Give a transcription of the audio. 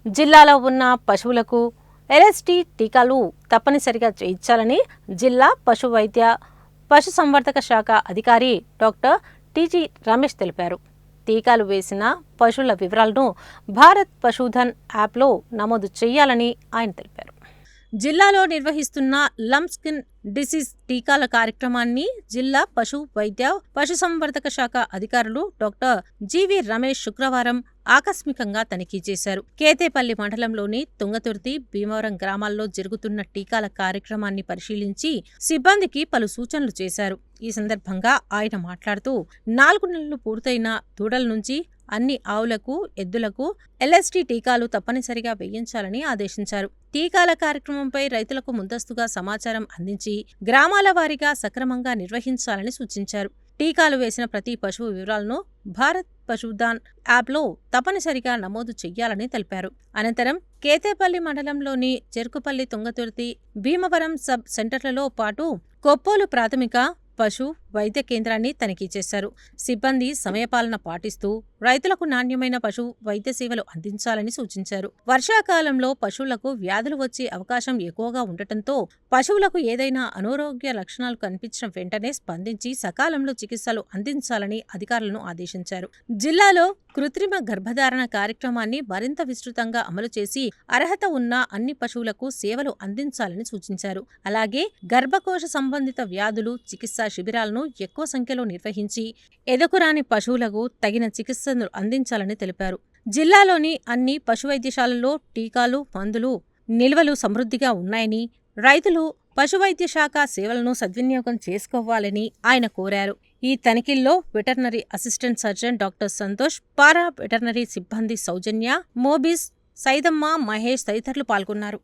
జిల్లాలో ఉన్న పశువులకు ఎల్ఎస్టీ టీకాలు తప్పనిసరిగా చేయించాలని జిల్లా పశు వైద్య పశుసంవర్ధక శాఖ అధికారి డాక్టర్ టీజీ రమేష్ తెలిపారు. టీకాలు వేసిన పశువుల వివరాలను భారత్ పశుధన్ యాప్లో నమోదు చేయాలని ఆయన తెలిపారు. జిల్లాలో నిర్వహిస్తున్న లంప్స్కిన్ డిసీజ్ టీకాల కార్యక్రమాన్ని జిల్లా పశు వైద్య పశుసంవర్ధక శాఖ అధికారులు డాక్టర్ జీవీ రమేష్ శుక్రవారం ఆకస్మికంగా తనిఖీ చేశారు. కేతేపల్లి మండలంలోని తుంగతుర్తి, భీమవరం గ్రామాల్లో జరుగుతున్న టీకాల కార్యక్రమాన్ని పరిశీలించి సిబ్బందికి పలు సూచనలు చేశారు. ఈ సందర్భంగా ఆయన మాట్లాడుతూ 4 నెలలు పూర్తయిన దూడల నుంచి అన్ని ఆవులకు, ఎద్దులకు ఎల్ఎస్టీ టీకాలు తప్పనిసరిగా వేయించాలని ఆదేశించారు. టీకాల కార్యక్రమంపై రైతులకు ముందస్తుగా సమాచారం అందించి గ్రామాల వారీగా సక్రమంగా నిర్వహించాలని సూచించారు. టీకాలు వేసిన ప్రతి పశువు వివరాలను భారత్ పశుధన్ యాప్లో తప్పనిసరిగా నమోదు చెయ్యాలని తెలిపారు. అనంతరం కేతేపల్లి మండలంలోని చెరుకుపల్లి, తుంగతుర్తి, భీమవరం సబ్ సెంటర్లలో పాటు కొప్పోలు ప్రాథమిక పశు వైద్య కేంద్రాన్ని తనిఖీ చేశారు. సిబ్బంది సమయపాలన పాటిస్తూ రైతులకు నాణ్యమైన పశు వైద్య సేవలు అందించాలని సూచించారు. వర్షాకాలంలో పశువులకు వ్యాధులు వచ్చే అవకాశం ఎక్కువగా ఉండటంతో పశువులకు ఏదైనా అనారోగ్య లక్షణాలు కనిపించిన వెంటనే స్పందించి సకాలంలో చికిత్సలు అందించాలని అధికారులను ఆదేశించారు. జిల్లాలో కృత్రిమ గర్భధారణ కార్యక్రమాన్ని మరింత విస్తృతంగా అమలు చేసి అర్హత ఉన్న అన్ని పశువులకు సేవలు అందించాలని సూచించారు. అలాగే గర్భకోశ సంబంధిత వ్యాధులు చికిత్సా శిబిరాలను ఎక్కువ సంఖ్యలో నిర్వహించి ఎదుకురాని పశువులకు తగిన చికిత్సను అందించాలని తెలిపారు. జిల్లాలోని అన్ని పశువైద్యశాలల్లో టీకాలు, మందులు నిల్వలు సమృద్ధిగా ఉన్నాయని, రైతులు పశువైద్య శాఖ సేవలను సద్వినియోగం చేసుకోవాలని ఆయన కోరారు. ఈ తనిఖీల్లో veterinary assistant surgeon doctor Santosh, para veterinary సిబ్బంది సౌజన్య, మోబిస్, సైదమ్మ, మహేష్ తదితరులు పాల్గొన్నారు.